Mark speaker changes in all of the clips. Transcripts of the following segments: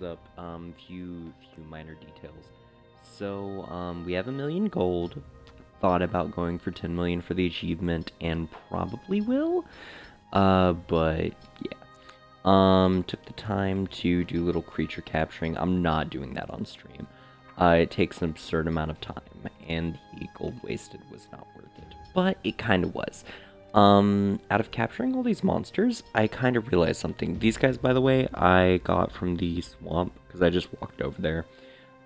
Speaker 1: Up few minor details. So we have 1,000,000 gold. Thought about going for 10 million for the achievement and probably will. But yeah. Took the time to do little creature capturing. I'm not doing that on stream. It takes an absurd amount of time, and the gold wasted was not worth it. But it kind of was. Out of capturing all these monsters, I kind of realized something. These guys, by the way, I got from the swamp, because I just walked over there.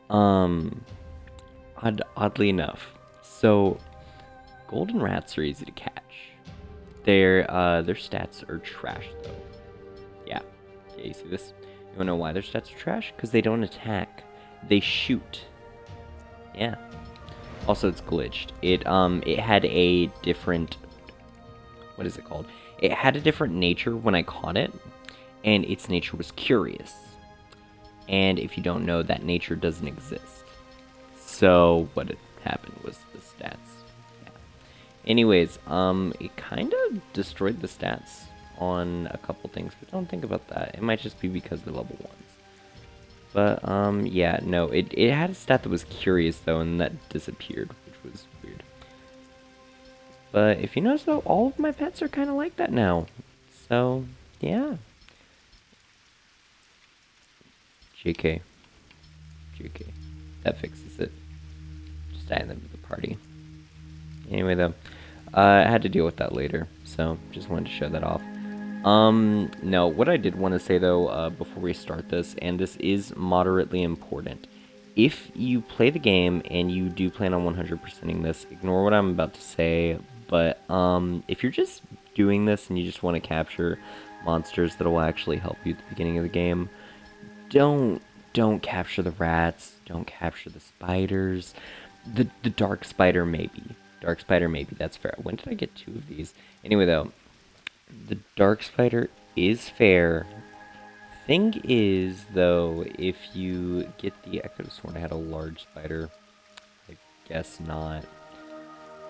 Speaker 1: Oddly enough. So, golden rats are easy to catch. Their stats are trash, though. Yeah, you see this? You wanna know why their stats are trash? Because they don't attack. They shoot. Yeah. Also, it's glitched. It had a different... What is it called? It had a different nature when I caught it, and its nature was curious. And if you don't know, that nature doesn't exist. So what had happened was the stats. Yeah. Anyways, it kind of destroyed the stats on a couple things, but don't think about that. It might just be because they're level 1s. But, yeah, no, it had a stat that was curious, though, and that disappeared, which was weird. But if you notice, though, all of my pets are kind of like that now. So, yeah. JK. JK. That fixes it. Just adding them to the party. Anyway, though, I had to deal with that later, so just wanted to show that off. No, what I did want to say, though, before we start this, and this is moderately important. If you play the game and you do plan on 100%ing this, ignore what I'm about to say, but if you're just doing this and you just want to capture monsters that will actually help you at the beginning of the game, don't capture the rats, don't capture the spiders. The dark spider maybe. Dark spider maybe, that's fair. When did I get 2 of these? Anyway, though, the dark spider is fair. Thing is, though, if you get the... I could have sworn I had a large spider. I guess not.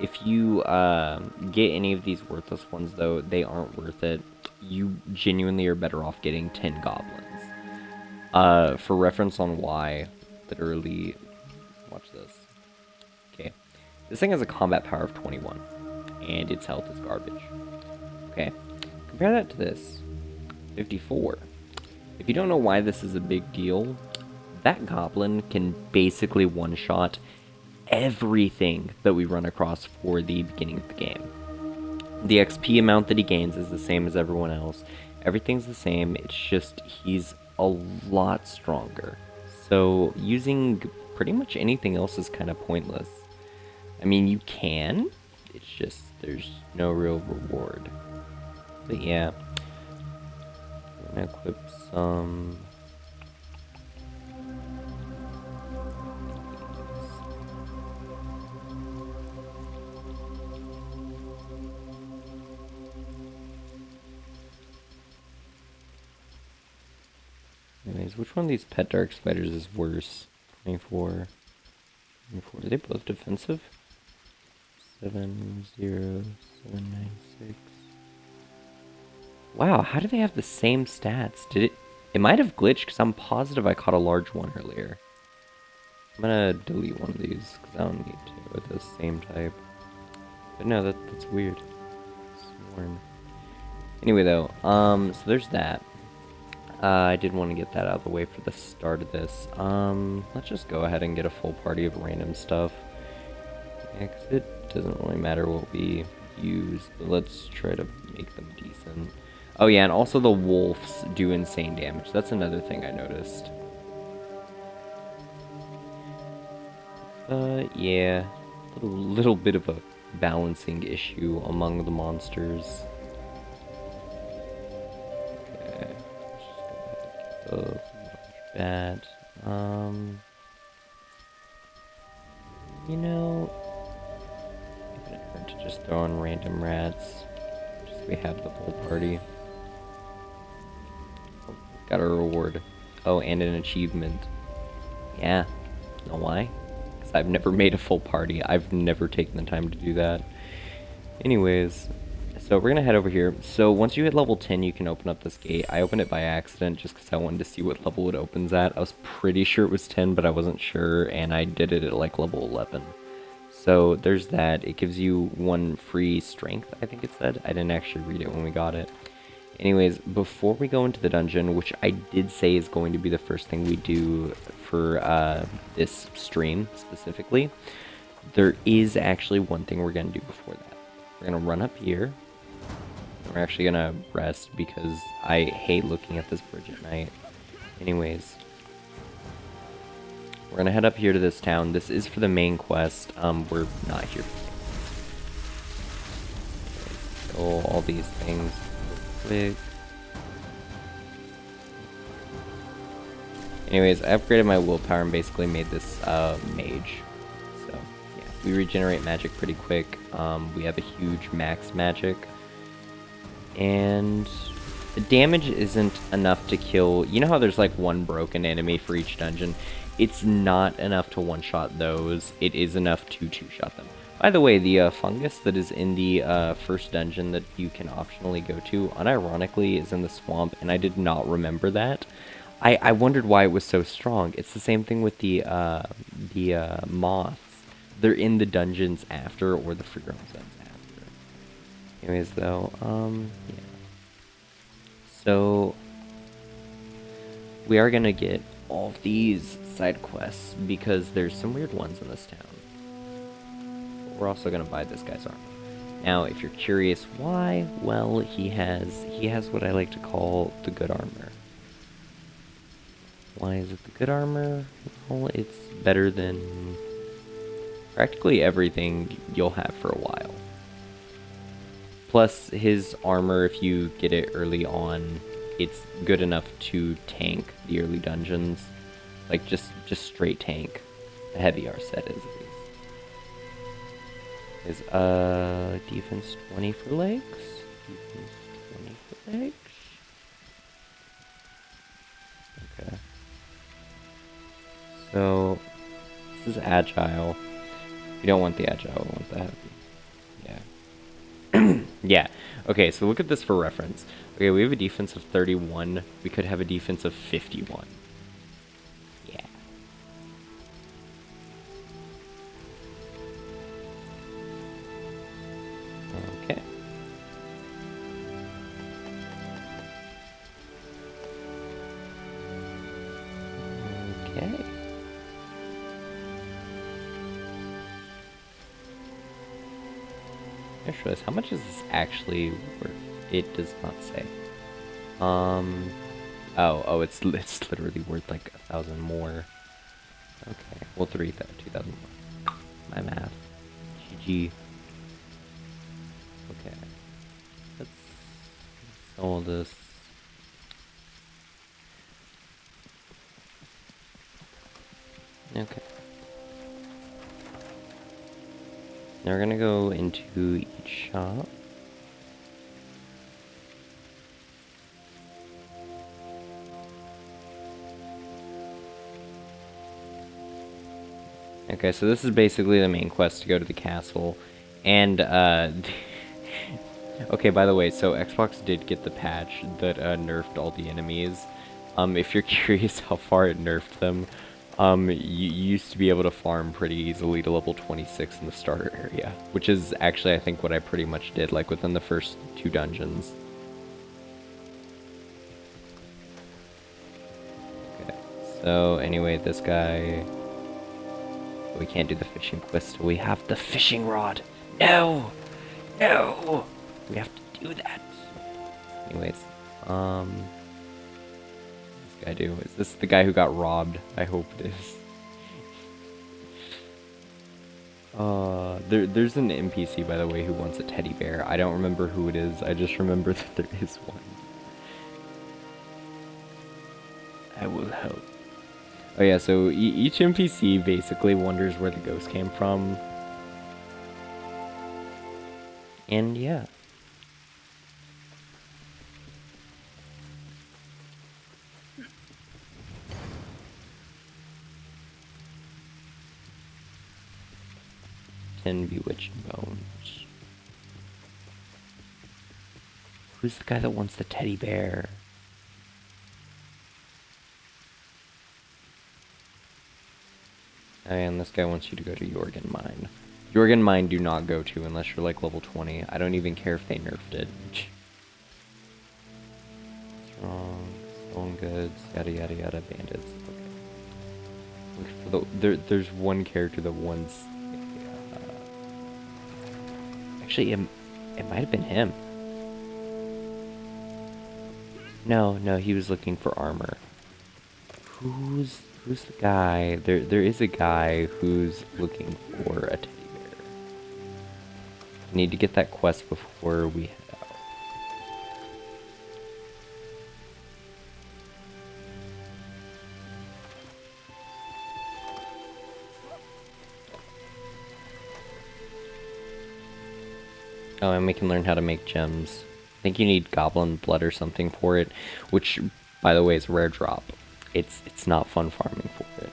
Speaker 1: If you get any of these worthless ones, though, they aren't worth it. You genuinely are better off getting 10 goblins. For reference on why, literally... Watch this. Okay. This thing has a combat power of 21. And its health is garbage. Okay. Compare that to this. 54. If you don't know why this is a big deal, that goblin can basically one-shot everything that we run across for the beginning of the game. The XP amount that he gains is the same as everyone else. Everything's the same, it's just he's a lot stronger. So using pretty much anything else is kind of pointless. I mean, you can, it's just there's no real reward. But yeah, I'm gonna equip some... Anyways, which one of these pet dark spiders is worse? 24. 24. Are they both defensive? 70796. Wow, how do they have the same stats? Did it... It might have glitched, because I'm positive I caught a large one earlier. I'm gonna delete one of these, because I don't need to with the same type. But no, that's weird. Sworn. Anyway, though, so there's that. I did want to get that out of the way for the start of this. Let's just go ahead and get a full party of random stuff. Yeah, because it doesn't really matter what we use, but let's try to make them decent. Oh yeah, and also the wolves do insane damage. That's another thing I noticed. Yeah, little bit of a balancing issue among the monsters. Okay, let's just go ahead and get that. You know, I'm gonna turn to just throw in random rats. Just so we have the whole party. Oh, got a reward. Oh, and an achievement. Yeah, know why? Because I've never made a full party. I've never taken the time to do that. Anyways, So we're gonna head over here. So once you hit level 10, you can open up this gate. I opened it by accident just because I wanted to see what level it opens at. I was pretty sure it was 10, but I wasn't sure, and I did it at like level 11. So there's that. It gives you 1 free strength, I think it said. I didn't actually read it when we got it. Anyways, before we go into the dungeon, which I did say is going to be the first thing we do for this stream specifically, there is actually one thing we're going to do before that. We're going to run up here. We're actually going to rest because I hate looking at this bridge at night. Anyways, we're going to head up here to this town. This is for the main quest. We're not here for kill all these things real quick. Anyways, I upgraded my willpower and basically made this mage. So, yeah, we regenerate magic pretty quick. We have a huge max magic. And the damage isn't enough to kill... You know how there's like 1 broken enemy for each dungeon? It's not enough to one-shot those. It is enough to two-shot them. By the way, the fungus that is in the first dungeon that you can optionally go to, unironically, is in the swamp, and I did not remember that. I wondered why it was so strong. It's the same thing with the moths. They're in the dungeons after, or the free roam zones after. Anyways, though, yeah. So, we are gonna get all of these side quests, because there's some weird ones in this town. But we're also gonna buy this guy's armor. Now, if you're curious why, well, he has what I like to call the good armor. Why is it the good armor? Well, it's better than practically everything you'll have for a while. Plus, his armor, if you get it early on, it's good enough to tank the early dungeons. Like, just straight tank. The heavy R set is, at least. Is, defense 20 for legs? Defense 20 for legs? Okay. So, this is agile. We don't want the agile, we want the heavy. Yeah. Yeah. Okay, so look at this for reference. Okay, we have a defense of 31. We could have a defense of 51. Yeah. Okay. Okay. I just realized, how much is this actually worth? It does not say. Oh, it's literally worth like 1,000 more. Okay, well 2,000 more. My math. GG. Okay. Let's all this. Okay. Now we're gonna go into each shop. Okay, so this is basically the main quest to go to the castle. And, okay, by the way, so Xbox did get the patch that nerfed all the enemies. If you're curious how far it nerfed them, you used to be able to farm pretty easily to level 26 in the starter area, which is actually, I think, what I pretty much did, like, within the first 2 dungeons. Okay, so, anyway, this guy... We can't do the fishing quest, we have the fishing rod! No! No! We have to do that! Anyways, what's this guy do? Is this the guy who got robbed? I hope it is. There's an NPC, by the way, who wants a teddy bear. I don't remember who it is, I just remember that there is one. I will help. Oh yeah, so each NPC basically wonders where the ghost came from. And yeah. Ten bewitched bones. Who's the guy that wants the teddy bear? And this guy wants you to go to Jorgen Mine. Jorgen Mine do not go to unless you're like level 20. I don't even care if they nerfed it. Strong, stolen goods, yada yada yada, bandits. Okay. Look for there's one character that wants... actually, it might have been him. No, he was looking for armor. Who's the guy? There is a guy who's looking for a teddy bear. I need to get that quest before we head out. Oh, and we can learn how to make gems. I think you need goblin blood or something for it, which, by the way, is a rare drop. It's not fun farming for it.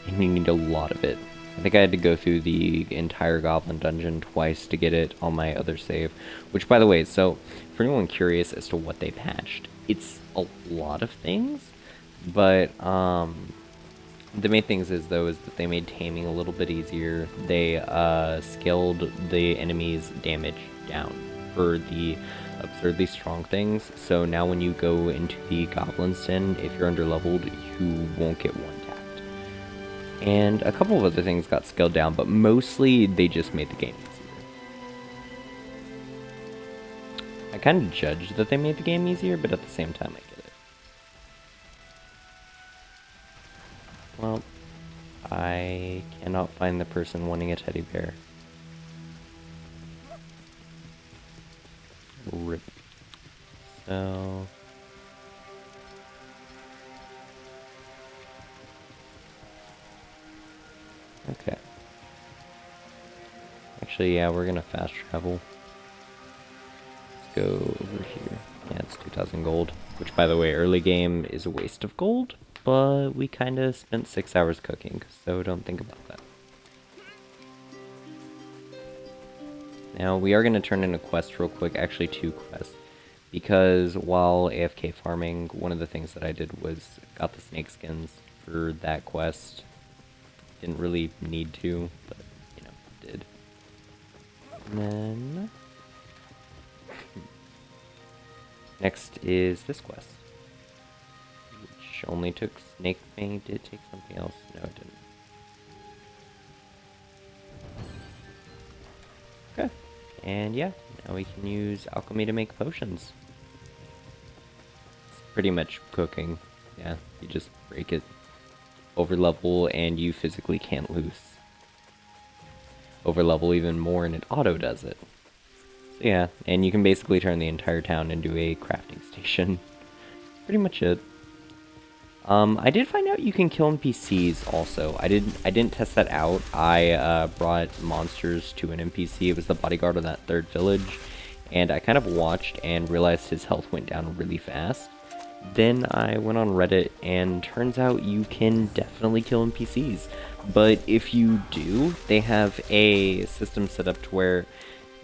Speaker 1: And you need a lot of it. I think I had to go through the entire goblin dungeon twice to get it on my other save. Which, by the way, so, for anyone curious as to what they patched, it's a lot of things, but, the main things is that they made taming a little bit easier. They scaled the enemy's damage down for the absurdly strong things. So now when you go into the Goblin's Den, if you're underleveled, you won't get one tapped. And a couple of other things got scaled down, but mostly they just made the game easier. I kind of judged that they made the game easier, but at the same time I get it. Well, I cannot find the person wanting a teddy bear. Rip. So... okay. Actually, yeah, we're gonna fast travel. Let's go over here. Yeah, it's 2,000 gold. Which, by the way, early game is a waste of gold, but we kinda spent 6 hours cooking, so don't think about that. Now, we are going to turn in a quest real quick, actually 2 quests, because while AFK farming, one of the things that I did was got the snake skins for that quest. Didn't really need to, but, you know, did. And then... next is this quest, which only took snake fang. Did it take something else? No, it didn't. Okay. And yeah, now we can use alchemy to make potions. It's pretty much cooking. Yeah, you just break it over level and you physically can't lose. Over level even more and it auto does it. So yeah, and you can basically turn the entire town into a crafting station. Pretty much it. I did find out you can kill NPCs also. I didn't test that out. I brought monsters to an NPC. It was the bodyguard of that 3rd village, and I kind of watched and realized his health went down really fast. Then I went on Reddit, and turns out you can definitely kill NPCs. But if you do, they have a system set up to where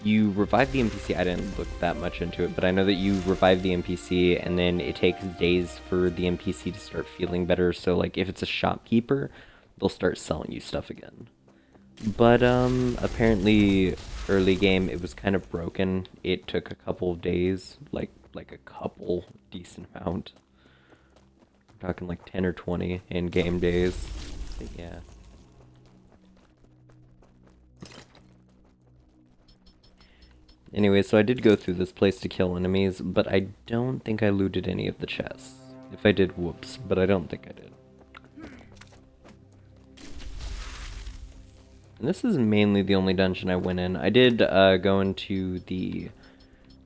Speaker 1: you revive the NPC. I didn't look that much into it, but I know that you revive the NPC and then it takes days for the NPC to start feeling better. So like if it's a shopkeeper, they'll start selling you stuff again. But apparently early game it was kind of broken. It took a couple of days, like a couple decent amount. I'm talking like 10 or 20 in game days. But yeah. Anyway, so I did go through this place to kill enemies, but I don't think I looted any of the chests. If I did, whoops, but I don't think I did. And this is mainly the only dungeon I went in. I did go into the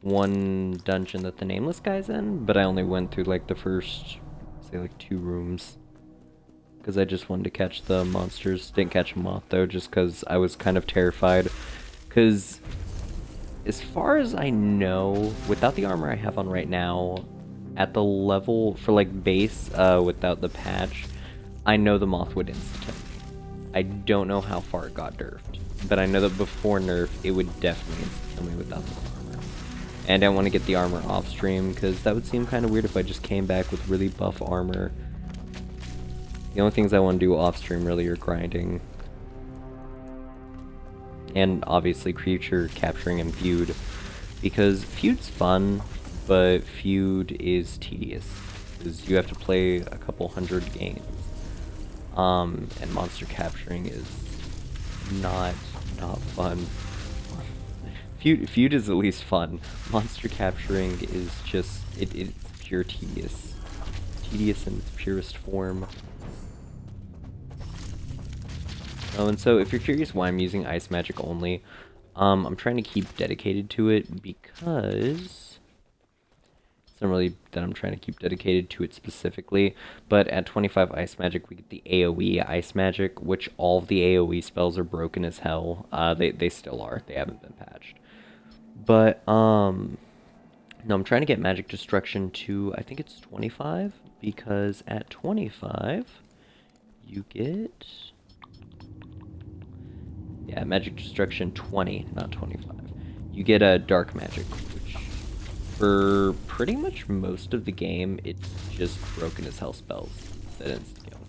Speaker 1: one dungeon that the Nameless guy's in, but I only went through like the first, say like 2 rooms. Because I just wanted to catch the monsters. Didn't catch a moth though, just because I was kind of terrified. Because... as far as I know, without the armor I have on right now, at the level, for like base, without the patch, I know the moth would insta-kill me. I don't know how far it got nerfed, but I know that before nerf, it would definitely insta-kill me without the armor. And I want to get the armor off stream, because that would seem kind of weird if I just came back with really buff armor. The only things I want to do off stream really are grinding. And obviously creature capturing and feud. Because feud's fun, but feud is tedious. Because you have to play a couple hundred games. And monster capturing is not fun. Feud is at least fun. Monster capturing is just, it's pure tedious. Tedious in its purest form. Oh, and so if you're curious why I'm using ice magic only, I'm trying to keep dedicated to it because it's not really that I'm trying to keep dedicated to it specifically, but at 25 ice magic we get the AoE ice magic, which all of the AoE spells are broken as hell. They still are. They haven't been patched. But no, I'm trying to get magic destruction to, I think it's 25, because at 25 you get, yeah, magic destruction 20, not 25. You get a dark magic, which for pretty much most of the game, it's just broken as hell spells that insta-kill.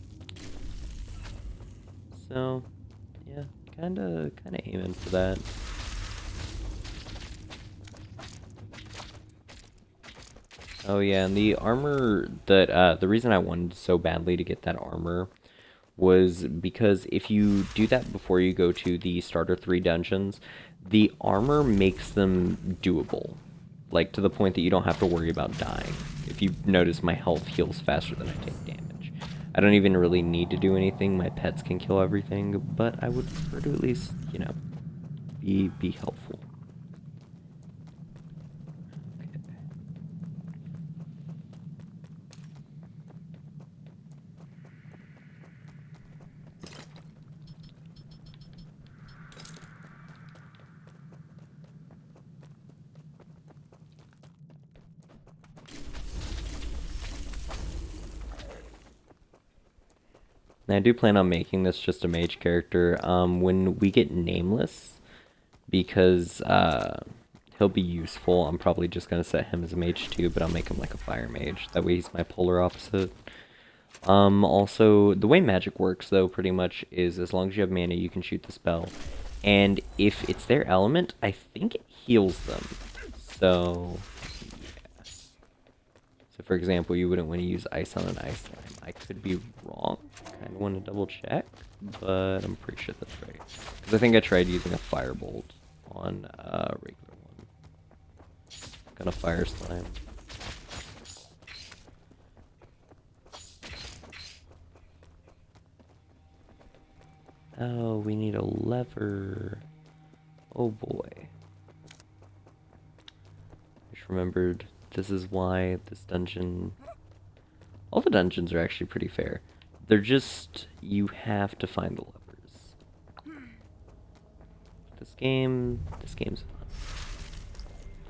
Speaker 1: So, yeah, kinda aiming for that. Oh yeah, and the armor that, the reason I wanted so badly to get that armor was because if you do that before you go to the starter 3 dungeons, the armor makes them doable. Like, to the point that you don't have to worry about dying. If you notice, my health heals faster than I take damage. I don't even really need to do anything, my pets can kill everything, but I would prefer to at least, you know, be helpful. I do plan on making this just a mage character when we get nameless, because he'll be useful. I'm probably just going to set him as a mage too, but I'll make him like a fire mage. That way he's my polar opposite. Also, the way magic works, though, pretty much is as long as you have mana, you can shoot the spell. And if it's their element, I think it heals them. So, yeah. So, for example, you wouldn't want to use ice on an ice slime. I could be wrong. Kind of want to double check, but I'm pretty sure that's right. Because I think I tried using a firebolt on a regular one. Gonna fire slime. Oh, we need a lever. Oh boy. Just remembered, this is why this dungeon... All the dungeons are actually pretty fair. They're just, you have to find the levers. This game's fun.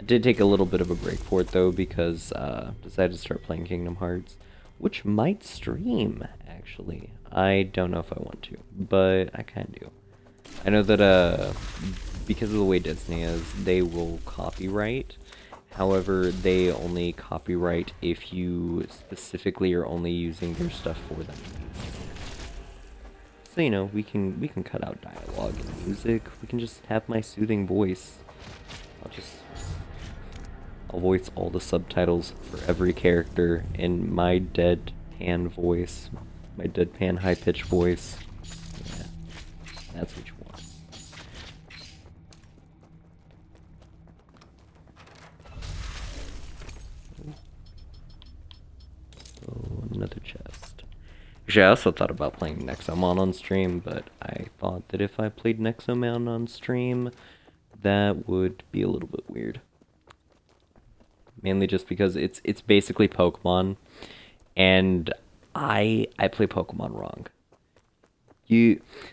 Speaker 1: I did take a little bit of a break for it though, because decided to start playing Kingdom Hearts, which might stream, actually. I don't know if I want to, but I kind of do. I know that because of the way Disney is, they will copyright. However, they only copyright if you specifically are only using their stuff for them. So, you know, we can cut out dialogue and music. We can just have my soothing voice. I'll voice all the subtitles for every character in my deadpan voice. My deadpan high-pitched voice. Yeah, that's what you want. Oh, another chest. Actually, I also thought about playing Nexomon on stream, but I thought that if I played Nexomon on stream, that would be a little bit weird. Mainly just because it's basically Pokemon, and I play Pokemon wrong.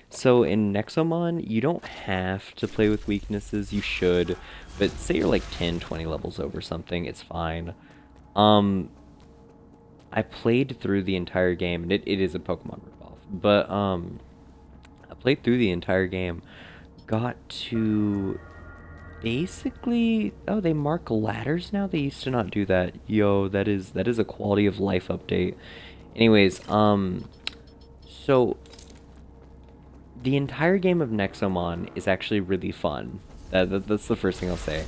Speaker 1: So in Nexomon, you don't have to play with weaknesses, you should, but say you're like 10, 20 levels over something, it's fine. I played through the entire game, and it is a Pokemon ripoff, but I played through the entire game, got to basically, oh, they mark ladders now? They used to not do that. Yo, that is a quality of life update. Anyways, so the entire game of Nexomon is actually really fun. That's the first thing I'll say.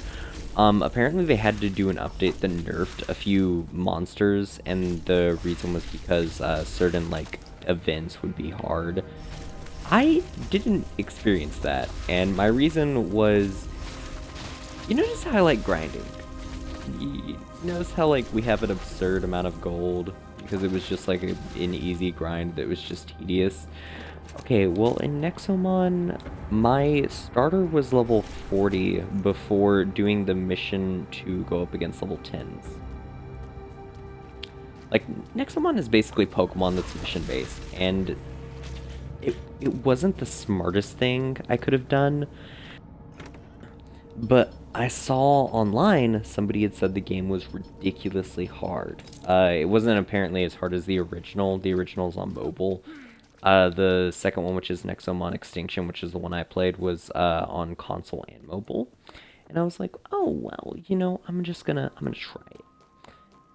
Speaker 1: Apparently they had to do an update that nerfed a few monsters, and the reason was because certain like events would be hard. I didn't experience that, and my reason was, you notice how I like grinding? You notice how like we have an absurd amount of gold because it was just like an easy grind that was just tedious. Okay, well in Nexomon, my starter was level 40 before doing the mission to go up against level 10s. Like, Nexomon is basically Pokemon that's mission-based, and it wasn't the smartest thing I could have done, but I saw online somebody had said the game was ridiculously hard. It wasn't apparently as hard as the original. The original's on mobile. The second one, which is Nexomon Extinction, which is the one I played, was on console and mobile. And I was like, oh well, you know, I'm gonna try it.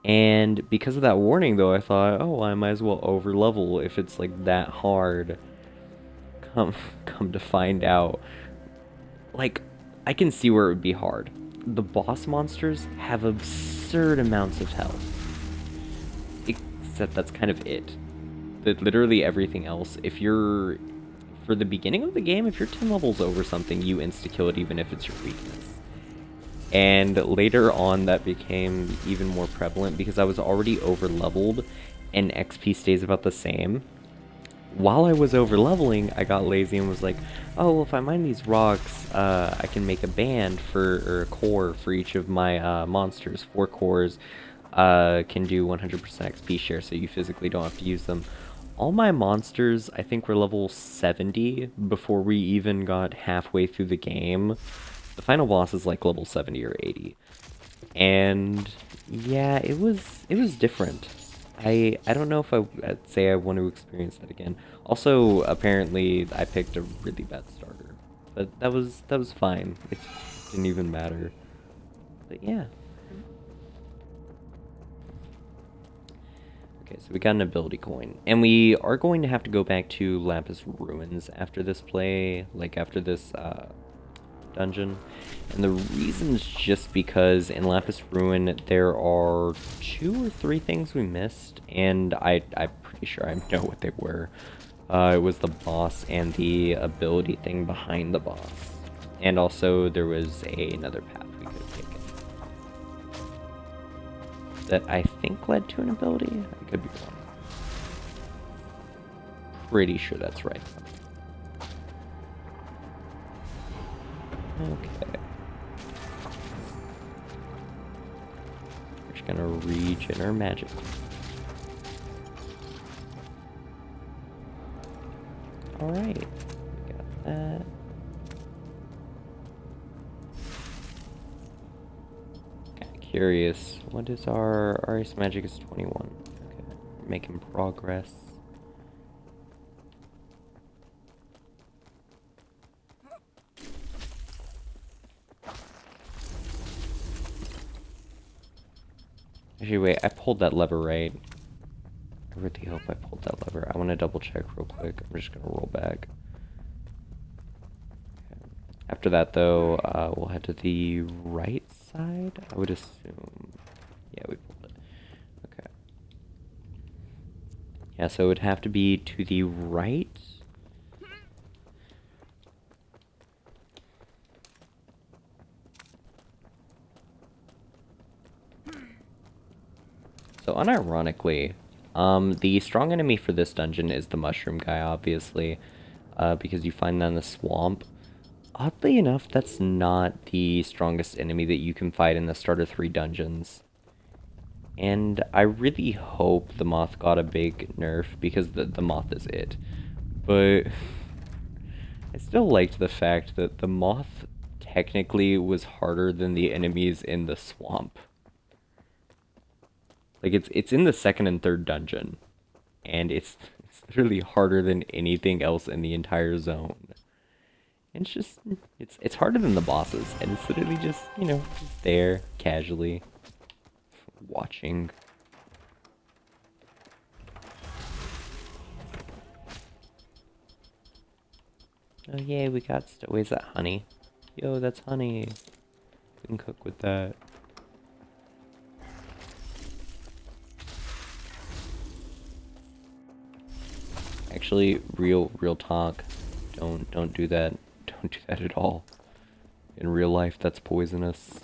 Speaker 1: And because of that warning, though, I thought, oh, I might as well over level if it's like that hard. Come to find out, like, I can see where it would be hard. The boss monsters have absurd amounts of health. Except that's kind of it. That literally everything else, if you're, for the beginning of the game, if you're 10 levels over something, you insta-kill it even if it's your weakness. And later on, that became even more prevalent because I was already over-leveled, and XP stays about the same. While I was over-leveling, I got lazy and was like, oh, well, if I mine these rocks, I can make a band or a core for each of my monsters. 4 cores can do 100% XP share, so you physically don't have to use them. All my monsters, I think, were level 70 before we even got halfway through the game. The final boss is like level 70 or 80. And yeah, it was different. I don't know if I'd say I want to experience that again. Also, apparently, I picked a really bad starter, but that was fine. It didn't even matter. But yeah. Okay, so we got an ability coin, and we are going to have to go back to Lapis Ruins after this play, like after this dungeon. And the reason's just because in Lapis Ruin there are 2 or 3 things we missed, and I'm pretty sure I know what they were. It was the boss and the ability thing behind the boss. And also there was another path we could have taken that I think led to an ability. I could be wrong. Pretty sure that's right. Okay. We're just gonna regen our magic. Alright. We got that. Kinda curious. What is our ice magic is 21. Okay. We're making progress. Actually, wait, I pulled that lever right. I really hope I pulled that lever. I want to double check real quick. I'm just going to roll back. Okay. After that, though, we'll head to the right side. I would assume. Yeah, we pulled it. Okay. Yeah, so it would have to be to the right. So unironically, the strong enemy for this dungeon is the mushroom guy, obviously, because you find that in the swamp. Oddly enough, that's not the strongest enemy that you can fight in the starter 3 dungeons. And I really hope the moth got a big nerf, because the moth is it. But I still liked the fact that the moth technically was harder than the enemies in the swamp. Like, it's in the 2nd and 3rd dungeon, and it's literally harder than anything else in the entire zone. And it's just, it's harder than the bosses, and it's literally just, you know, just there, casually, watching. Oh yay, we got wait, is that honey? Yo, that's honey. We can cook with that. Actually, real talk. Don't do that. Don't do that at all. In real life, that's poisonous.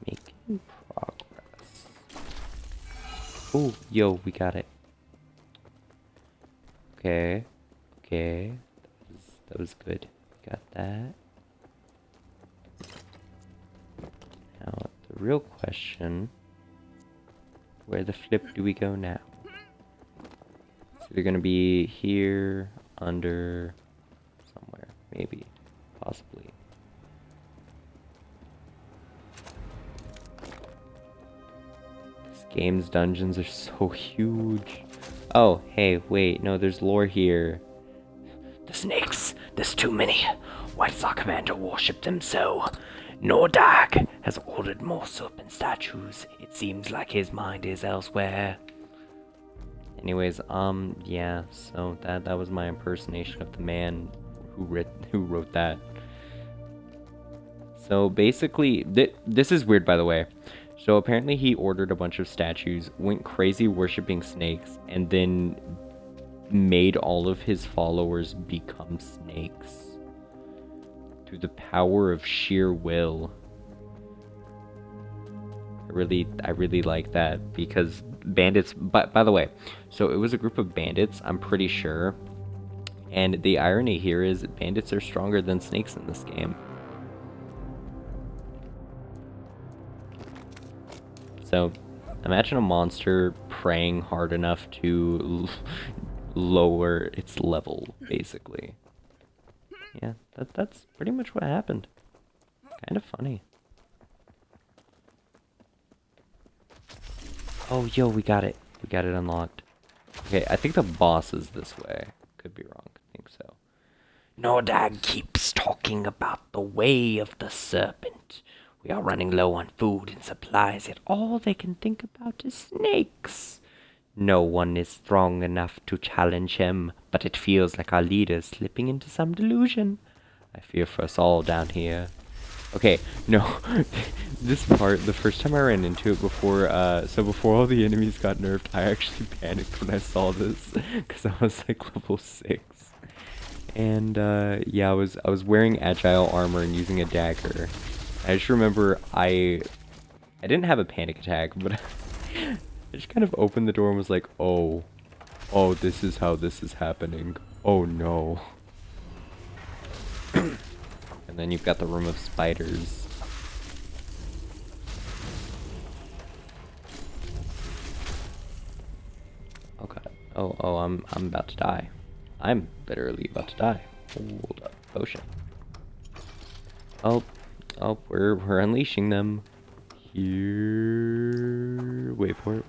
Speaker 1: Making progress. Oh, yo, we got it. Okay. Okay. That was good. Got that. Now, the real question, where the flip do we go now? So they're gonna be here, under, somewhere, maybe, possibly. This game's dungeons are so huge. Oh, hey, wait, no, there's lore here.
Speaker 2: The snakes, there's too many. Why does our commander worship them so? Nordag has ordered more serpent statues. It seems like his mind is elsewhere.
Speaker 1: Anyways, yeah, so that was my impersonation of the man who wrote that. So basically, this is weird, by the way. So apparently he ordered a bunch of statues, went crazy worshipping snakes, and then made all of his followers become snakes. Through the power of sheer will. I really like that, because bandits, by the way, so it was a group of bandits, I'm pretty sure. And the irony here is bandits are stronger than snakes in this game. So imagine a monster praying hard enough to lower its level, basically. Yeah, that's pretty much what happened. Kind of funny. Oh, yo, we got it. We got it unlocked. Okay, I think the boss is this way. Could be wrong. I think so.
Speaker 2: Nordag keeps talking about the way of the serpent. We are running low on food and supplies, yet all they can think about is snakes. No one is strong enough to challenge him, but it feels like our leader is slipping into some delusion. I fear for us all down here. Okay, no, this part, the first time I ran into it before, so before all the enemies got nerfed, I actually panicked when I saw this, because I was like level 6. And, yeah, I was wearing agile armor and using a dagger. I just remember I didn't have a panic attack, but I just kind of opened the door and was like, oh, this is how this is happening. Oh no. And then you've got the room of spiders. Okay. Oh, I'm about to die. I'm literally about to die. Hold up. Potion. Oh, we're unleashing them. Here. Wait for it.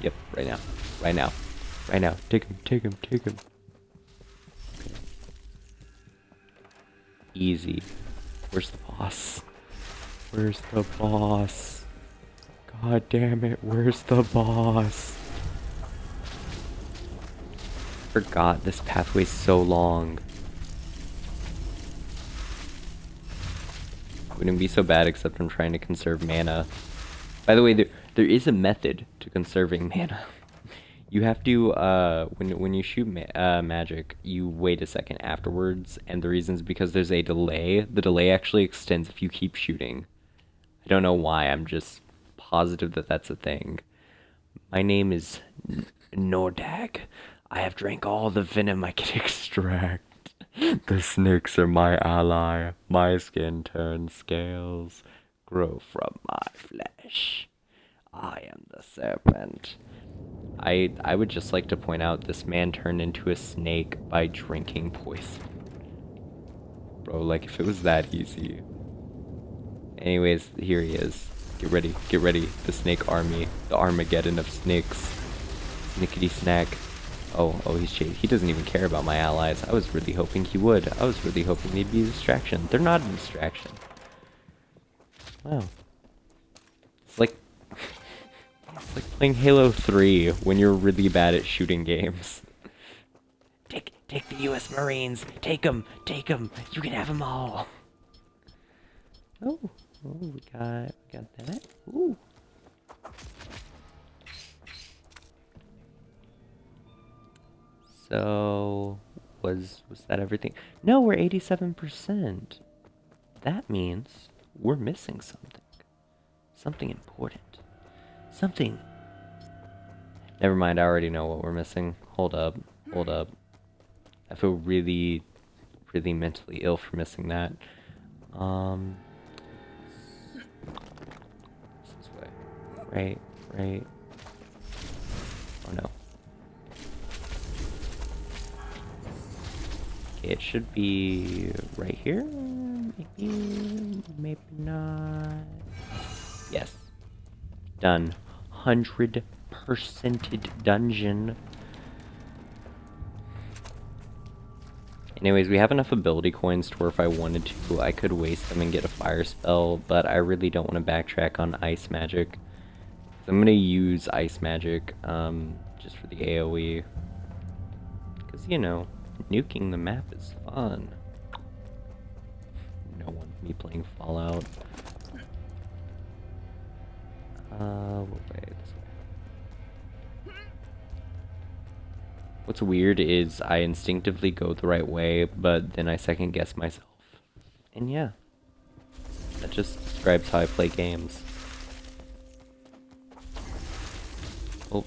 Speaker 2: Yep, right now. Take him. Okay. Easy. Where's the boss? God damn it, where's the boss? Forgot this pathway's so long. Wouldn't be so bad, except I'm trying to conserve mana. By the way, there is a method to conserving mana. You have to, when you shoot magic, you wait a second afterwards, and the reason is because there's a delay. The delay actually extends if you keep shooting. I don't know why, I'm just positive that that's a thing. My name is Nordag. I have drank all the venom I can extract. The snakes are my ally. My skin turns scales, grow from my flesh. I am the serpent. I would just like to point out this man turned into a snake by drinking poison. Bro, like if it was that easy. Anyways, here he is.
Speaker 1: Get ready, get ready. The snake army. The Armageddon of snakes. Snickety snack. Oh, he doesn't even care about my allies. I was really hoping he would. I was really hoping they'd be a distraction. They're not a distraction. Wow. It's like playing Halo 3 when you're really bad at shooting games.
Speaker 2: Take the U.S. Marines. Take them. You can have them all.
Speaker 1: Oh, we got that. Ooh. So, was that everything? No, we're 87%. That means we're missing something. Something important. Something. Never mind, I already know what we're missing. Hold up. I feel really, really mentally ill for missing that. This way. Right. Oh no. Okay, it should be right here. Maybe not. Yes. Done. 100%ed dungeon. Anyways, we have enough ability coins to where if I wanted to, I could waste them and get a fire spell, but I really don't want to backtrack on ice magic. So I'm going to use ice magic, just for the AoE. Because, you know, nuking the map is fun. No one, me playing Fallout. We'll way this way. What's weird is I instinctively go the right way, but then I second guess myself. And yeah, that just describes how I play games. Oh,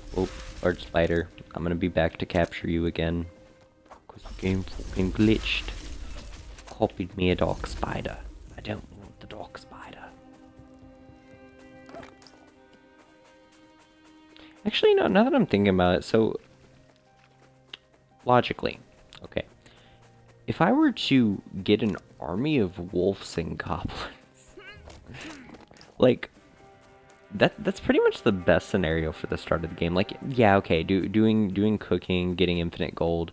Speaker 1: large spider. I'm gonna be back to capture you again. Cause the game fucking glitched. Copied me a dark spider. I don't want the dark spider. Actually, no, now that I'm thinking about it, so logically, okay, if I were to get an army of wolves and goblins, like, that's pretty much the best scenario for the start of the game. Like, yeah, okay, doing cooking, getting infinite gold,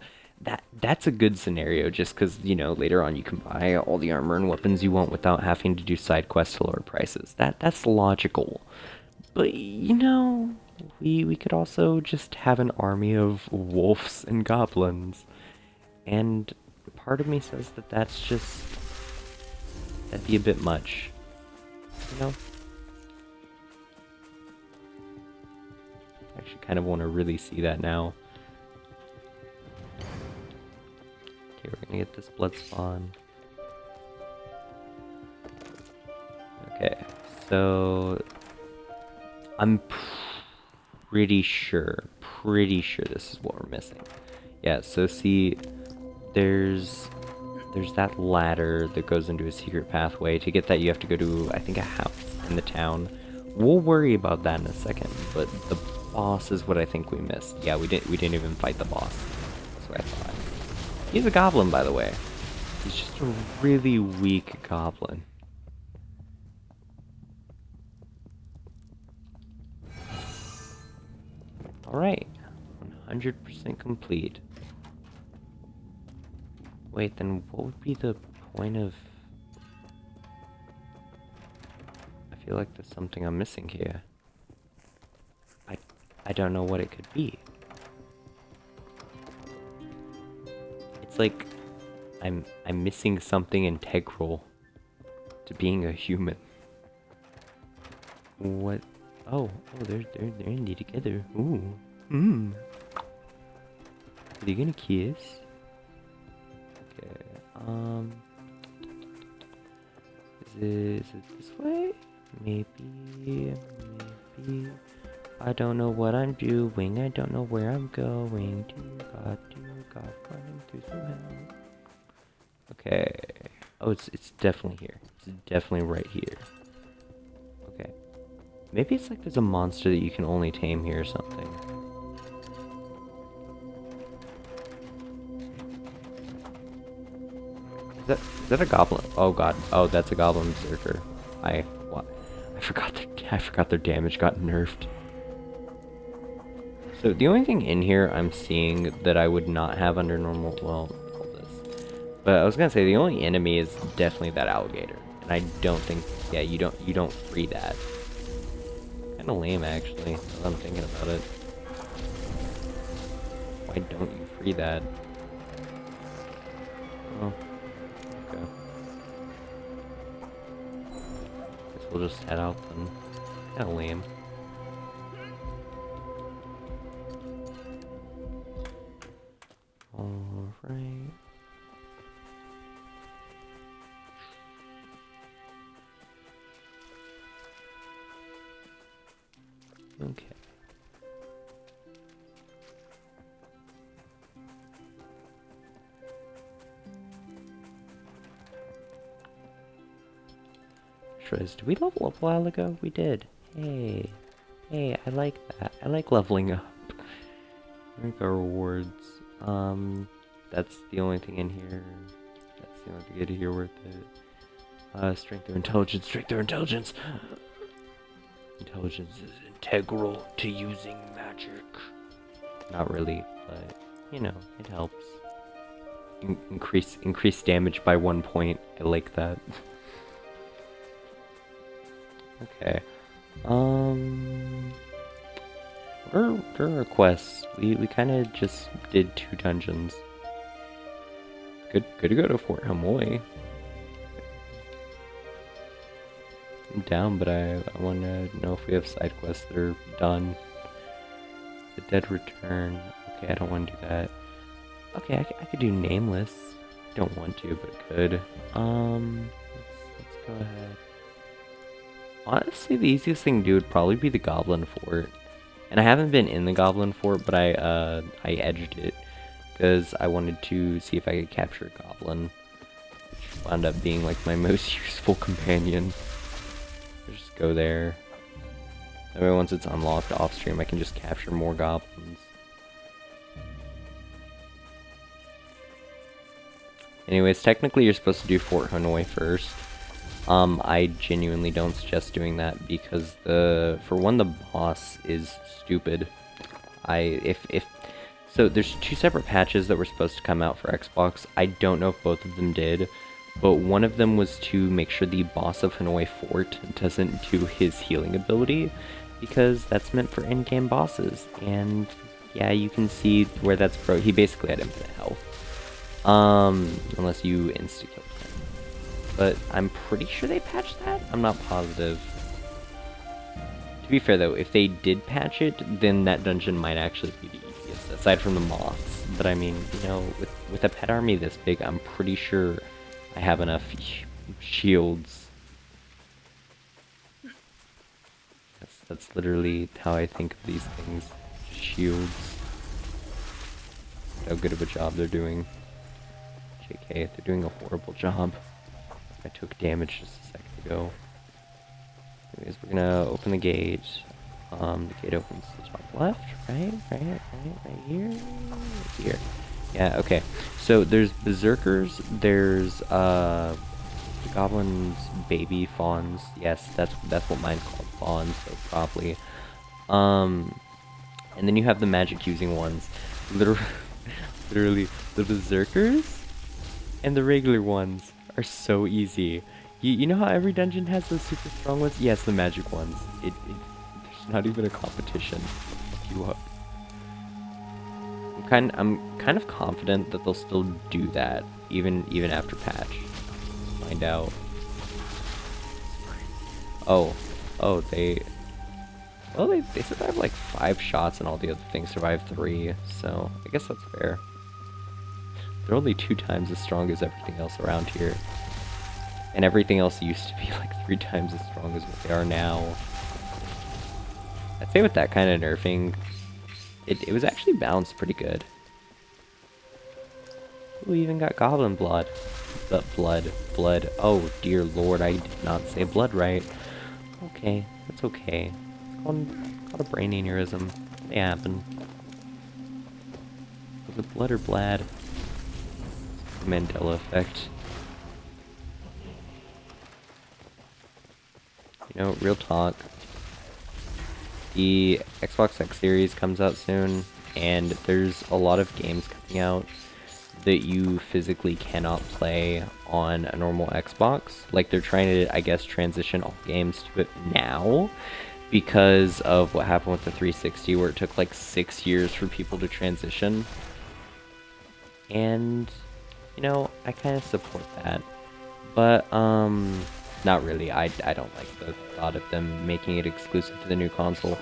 Speaker 1: that's a good scenario, just because, you know, later on you can buy all the armor and weapons you want without having to do side quests to lower prices. That's logical. But, you know, we could also just have an army of wolves and goblins. And part of me says that'd be a bit much. You know? I actually kind of want to really see that now. Okay, we're gonna get this blood spawn. Okay, so I'm pretty sure this is what we're missing. Yeah, so see, there's that ladder that goes into a secret pathway. To get that, you have to go to, I think, a house in the town. We'll worry about that in a second, but the boss is what I think we missed. Yeah, we didn't even fight the boss. That's what I thought. He's a goblin, by the way. He's just a really weak goblin. Alright, 100% complete. Wait, then what would be the point of... I feel like there's something I'm missing here. I don't know what it could be. It's like I'm missing something integral to being a human. What? Oh, they're indeed together. Ooh. Are they gonna kiss? Okay. Is it this way? Maybe. I don't know what I'm doing. I don't know where I'm going. God, running through some hell. Okay. Oh, it's definitely here. It's definitely right here. Okay. Maybe it's like there's a monster that you can only tame here or something. Is that a goblin? Oh god. Oh, that's a goblin berserker. I I forgot their damage got nerfed. So the only thing in here I'm seeing that I would not have under normal, well, all this. But I was gonna say the only enemy is definitely that alligator, and I don't think, yeah, you don't free that. Kind of lame actually. Now that I'm thinking about it. Why don't you free that? Oh, okay. Guess we'll just head out then. Kind of lame. Alright. Okay. Shrez, did we level up a while ago? We did. Hey. Hey, I like that. I like leveling up. Drink our rewards. That's the only thing in here. That's the only thing in here worth it. Strength or intelligence. Strength or intelligence. Intelligence is integral to using magic. Not really, but you know, it helps. Increase damage by 1 point. I like that. Okay. What are our quests? We kind of just did 2 dungeons. Good to go to Fort Hamoy. I'm down, but I want to know if we have side quests that are done. The Dead Return. Okay, I don't want to do that. Okay, I could do Nameless. Don't want to, but could. Let's go ahead. Honestly, the easiest thing to do would probably be the Goblin Fort. And I haven't been in the Goblin Fort, but I edged it because I wanted to see if I could capture a Goblin, which wound up being like my most useful companion. Just go there. That way once it's unlocked off stream, I can just capture more Goblins. Anyways, technically you're supposed to do Fort Hanoi first. I genuinely don't suggest doing that because for one, the boss is stupid. So there's 2 separate patches that were supposed to come out for Xbox. I don't know if both of them did, but one of them was to make sure the boss of Hanoi Fort doesn't do his healing ability, because that's meant for in-game bosses. And yeah, you can see where that's broke. He basically had infinite health. Unless you insta-killed him. But I'm pretty sure they patched that? I'm not positive. To be fair though, if they did patch it, then that dungeon might actually be the easiest, aside from the moths. But I mean, you know, with a pet army this big, I'm pretty sure I have enough shields. That's literally how I think of these things. Shields. How good of a job they're doing. JK, they're doing a horrible job. I took damage just a second ago. Anyways, we're gonna open the gate. The gate opens to the top left, right here. Right here. Yeah, okay. So there's berserkers, there's the goblins, baby fawns. Yes, that's what mine's called, fawns, so probably. And then you have the magic using ones. Literally the berserkers and the regular ones are so easy. You know how every dungeon has those super strong ones? Yes, the magic ones. There's not even a competition. Fuck you up. I'm kind of confident that they'll still do that even after patch. Find out. Oh, they survived like 5 shots and all the other things survived 3, so I guess that's fair. They're only 2 times as strong as everything else around here. And everything else used to be like 3 times as strong as what they are now. I'd say with that kind of nerfing, it was actually balanced pretty good. We even got goblin blood. But blood. Oh dear lord, I did not say blood right. Okay, that's okay. It's called a brain aneurysm. They happen. Was it blood or blad? The Mandela effect. You know, real talk. The Xbox X Series comes out soon, and there's a lot of games coming out that you physically cannot play on a normal Xbox. Like, they're trying to, I guess, transition all games to it now because of what happened with the 360, where it took like 6 years for people to transition. And, you know, I kind of support that. But, not really. I don't like the thought of them making it exclusive to the new console.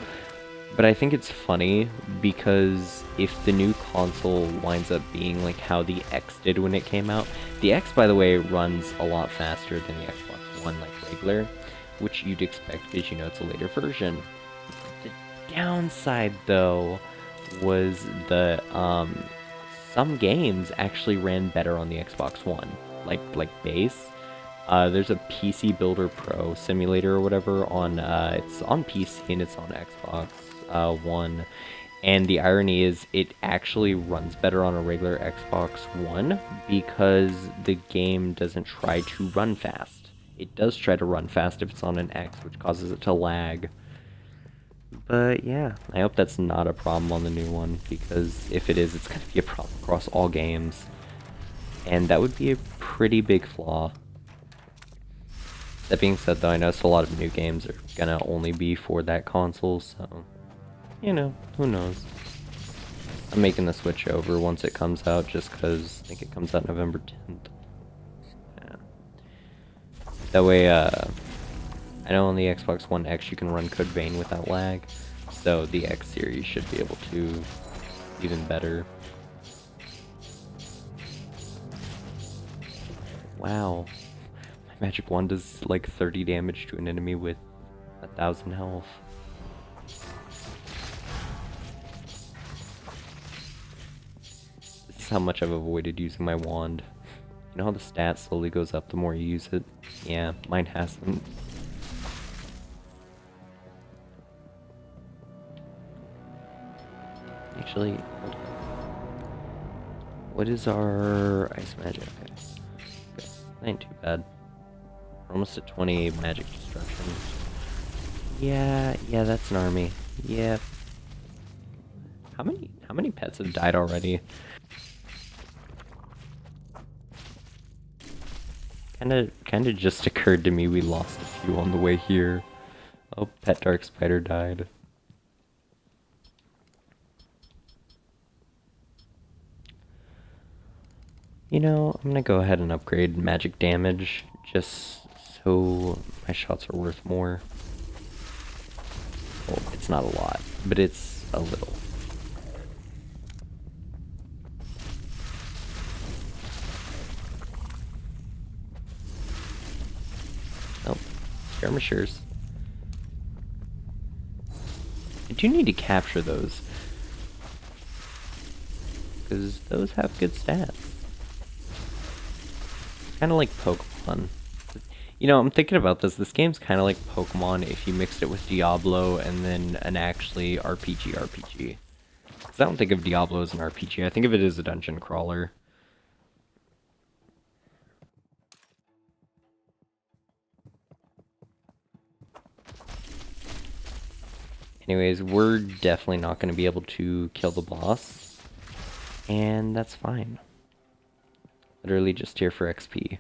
Speaker 1: But I think it's funny because if the new console winds up being like how the X did when it came out, the X, by the way, runs a lot faster than the Xbox One, like regular, which you'd expect because, you know, it's a later version. The downside, though, was the, some games actually ran better on the Xbox One, like base. There's a PC Builder Pro simulator or whatever on, it's on PC and it's on Xbox One. And the irony is it actually runs better on a regular Xbox One because the game doesn't try to run fast. It does try to run fast if it's on an X, which causes it to lag. But yeah, I hope that's not a problem on the new one, because if it is, it's going to be a problem across all games. And that would be a pretty big flaw. That being said, though, I noticed a lot of new games are gonna only be for that console, so, you know, who knows. I'm making the switch over once it comes out, just because I think it comes out November 10th. Yeah. That way, I know on the Xbox One X you can run Code Vein without lag, so the X series should be able to even better. Wow. Magic Wand does like 30 damage to an enemy with 1,000 health. This is how much I've avoided using my wand. You know how the stat slowly goes up the more you use it? Yeah, mine hasn't. Actually, hold on. What is our ice magic? Okay. That ain't too bad. We're almost at 20 magic destruction. Yeah, that's an army. Yep. How many pets have died already? Kinda just occurred to me we lost a few on the way here. Oh, Pet Dark Spider died. You know, I'm gonna go ahead and upgrade magic damage, just so my shots are worth more. Well, it's not a lot, but it's a little. Oh, skirmishers. I do need to capture those, because those have good stats. Kind of like Pokemon. You know, I'm thinking about this. This game's kind of like Pokemon if you mixed it with Diablo and then an actually RPG. Because I don't think of Diablo as an RPG. I think of it as a dungeon crawler. Anyways, we're definitely not going to be able to kill the boss. And that's fine. Literally just here for XP.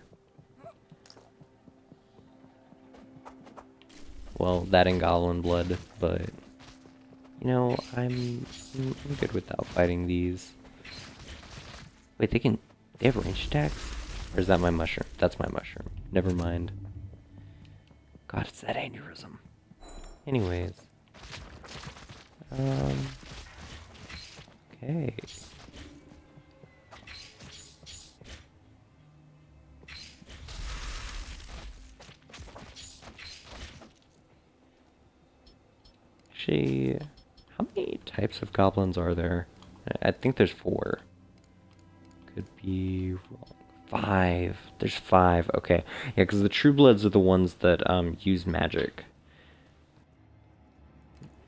Speaker 1: Well, that and Goblin blood, but you know, I'm good without fighting these. Wait, they have ranged attacks? Or is that my mushroom? That's my mushroom. Never mind. God, it's that aneurysm. Anyways. Okay. Actually, how many types of goblins are there? I think there's 4. Could be wrong. 5. There's 5. Okay. Yeah, because the True Bloods are the ones that use magic.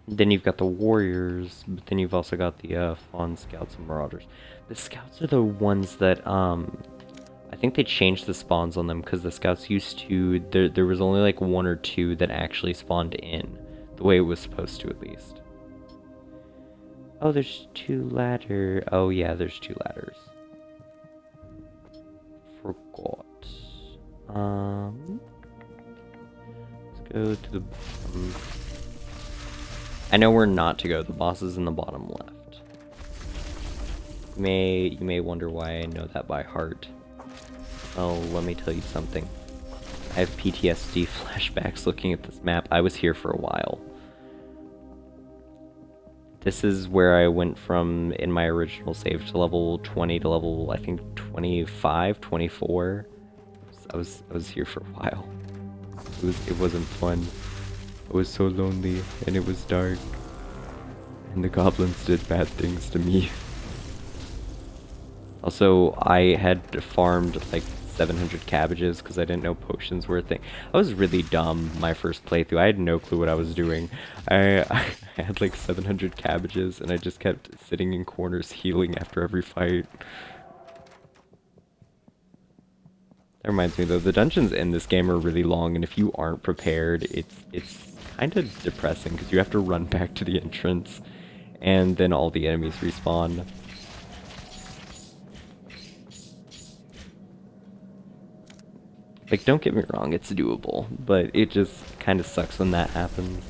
Speaker 1: Then you've got the warriors, but then you've also got the fawn scouts and marauders. The scouts are the ones that I think they changed the spawns on them because the scouts used to. There was only like 1 or 2 that actually spawned in, the way it was supposed to at least. Oh, there's 2 ladders. Oh yeah, there's 2 ladders. Forgot. Let's go to the bottom. I know where not to go. The boss is in the bottom left. You may wonder why I know that by heart. Oh, let me tell you something. I have PTSD flashbacks looking at this map. I was here for a while. This is where I went from, in my original save, to level 20 to level, I think, 25, 24. I was here for a while. It wasn't fun. I was so lonely, and it was dark. And the goblins did bad things to me. Also, I had farmed like 700 cabbages because I didn't know potions were a thing. I was really dumb my first playthrough. I had no clue what I was doing. I had like 700 cabbages and I just kept sitting in corners healing after every fight. That reminds me though, the dungeons in this game are really long, and if you aren't prepared, it's kind of depressing because you have to run back to the entrance and then all the enemies respawn. Like, don't get me wrong, it's doable, but it just kind of sucks when that happens.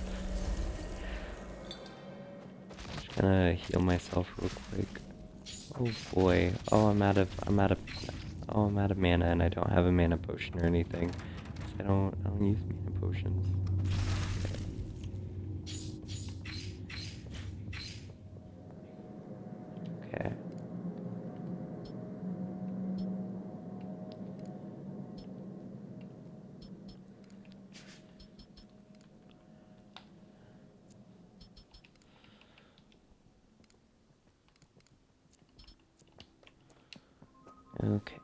Speaker 1: Just gonna heal myself real quick. Oh boy. Oh, I'm out of mana, and I don't have a mana potion or anything. I don't use mana potions. Okay. Okay.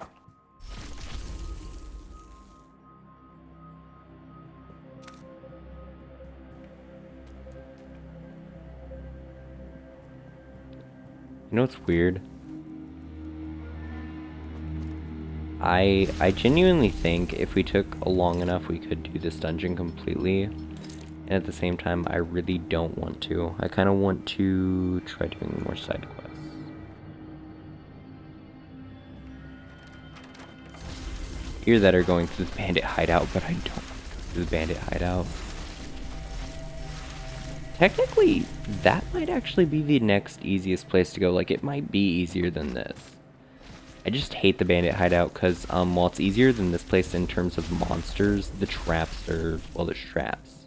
Speaker 1: You know what's weird? I genuinely think if we took long enough we could do this dungeon completely. And at the same time, I really don't want to. I kind of want to try doing more side quests. Either that or going to the bandit hideout, but I don't want to go to the bandit hideout. Technically, that might actually be the next easiest place to go. Like, it might be easier than this. I just hate the bandit hideout because, while it's easier than this place in terms of monsters, the traps are, well, there's traps.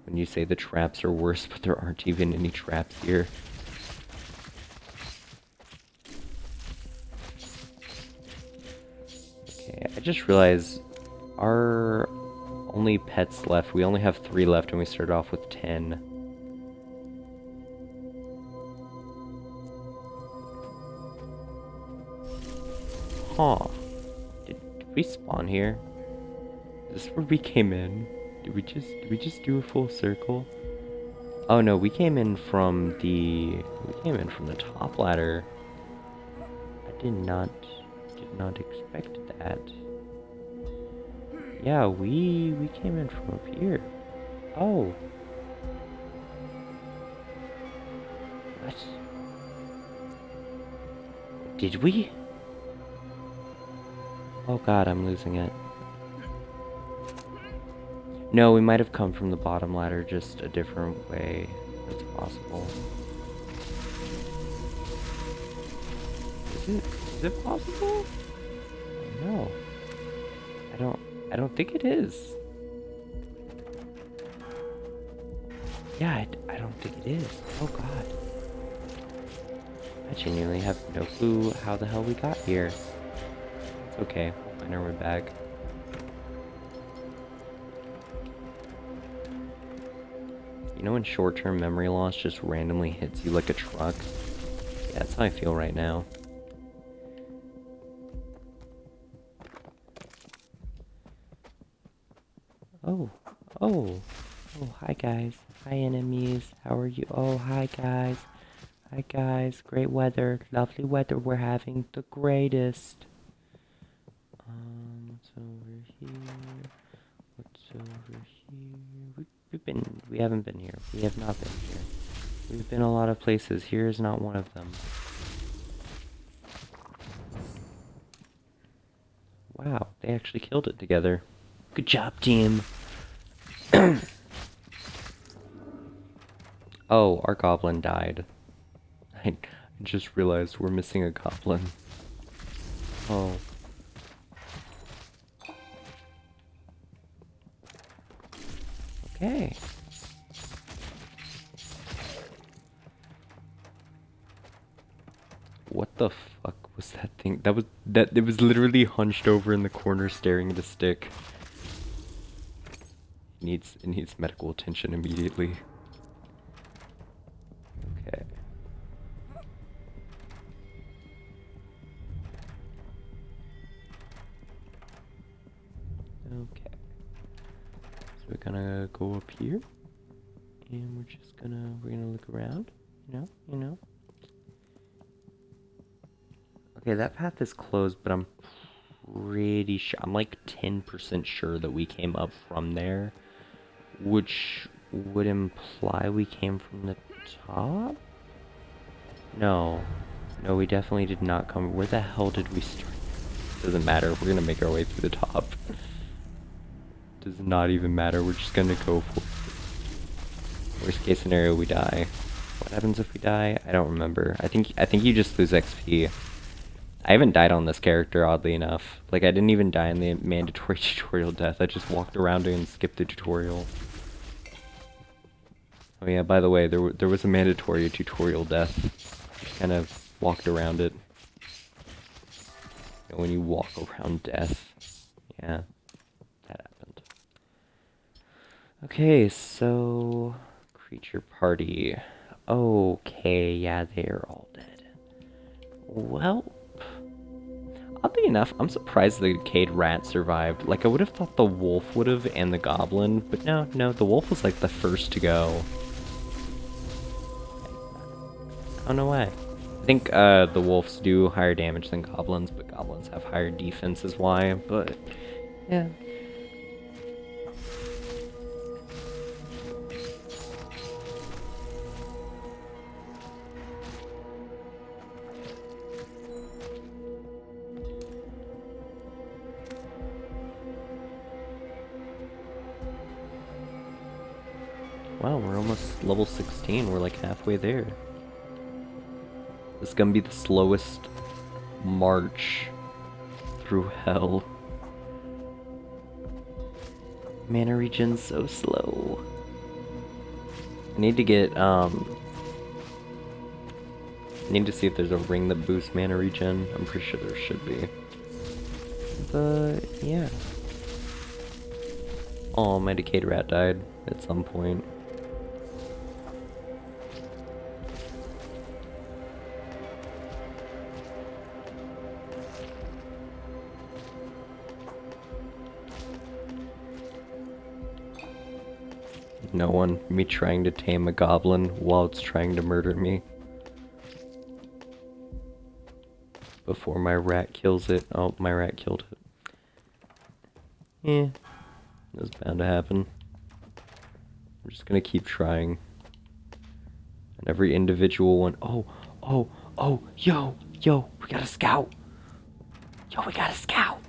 Speaker 1: When you say the traps are worse, but there aren't even any traps here. Okay, I just realized our only pets left. We only have 3 left and we started off with 10. Huh. Did we spawn here? Is this where we came in? Did we just do a full circle? Oh no, we came in from the top ladder. I did not expect that. Yeah, we came in from up here. Oh. What? Did we? Oh god, I'm losing it. No, we might have come from the bottom ladder, just a different way. That's possible. Is it possible? No. I don't think it is. Yeah, I don't think it is. Oh god. I genuinely have no clue how the hell we got here. It's okay, we'll find our way back. You know when short-term memory loss just randomly hits you like a truck? Yeah, that's how I feel right now. Oh, hi guys. Hi enemies. How are you? Oh, hi guys. Hi guys. Great weather. Lovely weather we're having. The greatest. over here. We haven't been here. We have not been here. We've been a lot of places. Here is not one of them. Wow, they actually killed it together. Good job, team. Oh, our goblin died. I just realized we're missing a goblin. Oh. Okay. What the fuck was that thing? It was literally hunched over in the corner staring at a stick. It needs medical attention immediately. Okay. Okay. So we're gonna go up here. And we're gonna look around. You know. Okay, that path is closed, but I'm pretty sure, I'm like 10% sure that we came up from there, which would imply we came from the top? No, we definitely did not come. Where the hell did we start? Doesn't matter, we're gonna make our way through the top. Does not even matter, we're just gonna go for it. Worst case scenario, we die. What happens if we die? I don't remember. I think you just lose XP. I haven't died on this character, oddly enough. Like, I didn't even die in the mandatory tutorial death. I just walked around and skipped the tutorial. Oh yeah, by the way, there was a mandatory tutorial death. Just kind of walked around it. And when you walk around death. Yeah, that happened. Okay, so... creature party. Okay, yeah, they're all dead. Well... oddly enough, I'm surprised the decayed rat survived. Like, I would have thought the wolf would have, and the goblin, but no, the wolf was like the first to go. I don't know why. I think the wolves do higher damage than goblins, but goblins have higher defense is why, but yeah. Wow, we're almost level 16. We're like halfway there. This is gonna be the slowest march through hell. Mana regen's so slow. I need to get, I need to see if there's a ring that boosts mana regen. I'm pretty sure there should be. But, yeah. Oh, my decayed rat died at some point. No one. Me trying to tame a goblin while it's trying to murder me. Before my rat kills it. Oh, my rat killed it. Yeah. That's bound to happen. I'm just gonna keep trying. And every individual one. Oh, yo, we got a scout. Yo, we got a scout.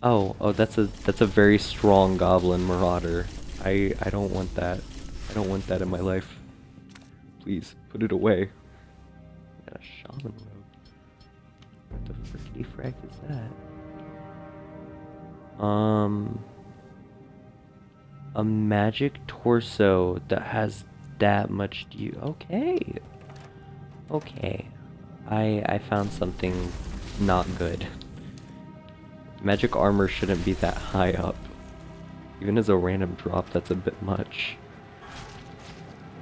Speaker 1: Oh, that's a very strong goblin marauder. I don't want that. I don't want that in my life. Please, put it away. I got a shaman robe. What the frickety frack is that? A magic torso that has that much okay. Okay. I found something not good. Magic armor shouldn't be that high up. Even as a random drop, that's a bit much.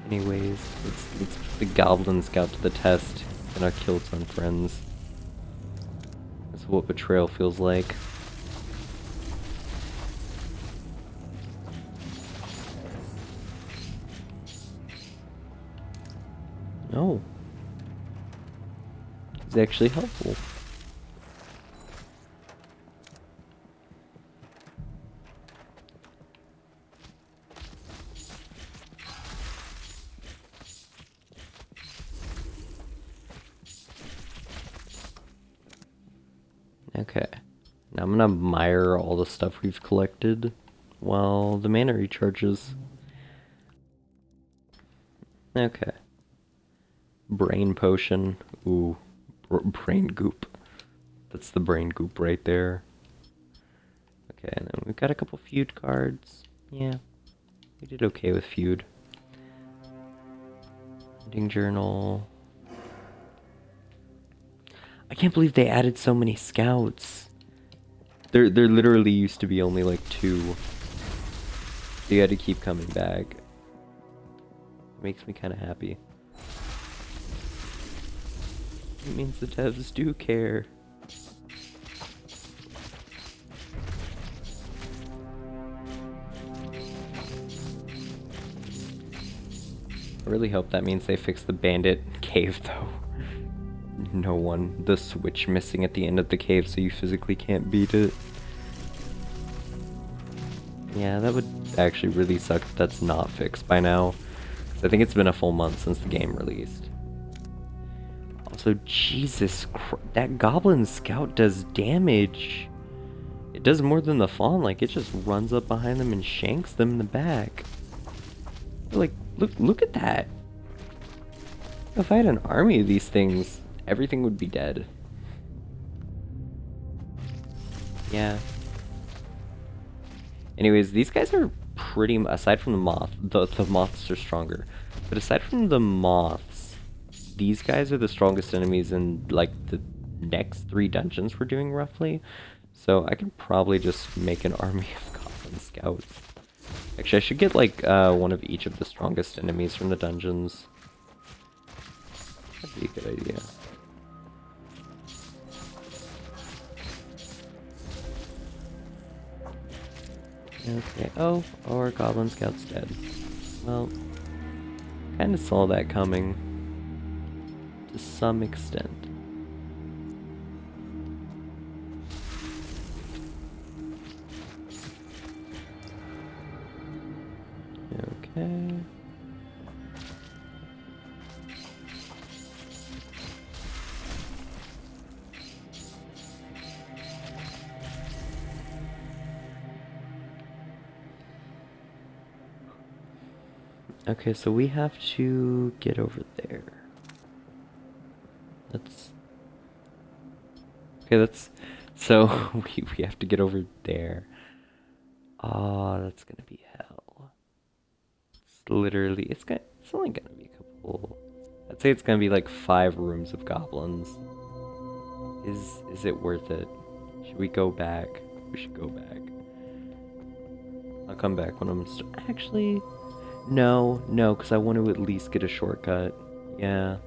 Speaker 1: Anyways, let's put the goblin scout to the test. It's gonna kill its own friends. That's what betrayal feels like. No. It's actually helpful. Okay. Now I'm gonna admire all the stuff we've collected while the mana recharges. Okay. Brain potion. Ooh. Brain goop. That's the brain goop right there. Okay, and then we've got a couple feud cards. Yeah. We did okay with feud. Ending journal. I can't believe they added so many scouts. There literally used to be only like 2. You had to keep coming back. Makes me kind of happy. It means the devs do care. I really hope that means they fix the bandit cave though. The switch missing at the end of the cave so you physically can't beat it. Yeah, that would actually really suck if that's not fixed by now. 'Cause I think it's been a full month since the game released. Also, Jesus Christ, that Goblin Scout does damage. It does more than the Fawn, like it just runs up behind them and shanks them in the back. Like, look at that. If I had an army of these things, everything would be dead. Yeah. Anyways, these guys are pretty, aside from the moth, the moths are stronger. But aside from the moths, these guys are the strongest enemies in like the next 3 dungeons we're doing roughly. So I could probably just make an army of Goblin Scouts. Actually, I should get like one of each of the strongest enemies from the dungeons. That'd be a good idea. Okay, oh, our Goblin Scout's dead. Well, kinda saw that coming. To some extent. Okay. Okay, so we have to get over there. So we have to get over there. Oh, that's gonna be hell. It's literally, it's only gonna be a couple, I'd say it's gonna be like 5 rooms of goblins. Is it worth it? Should we go back? We should go back. I'll come back when I'm actually, no, because I want to at least get a shortcut. Yeah.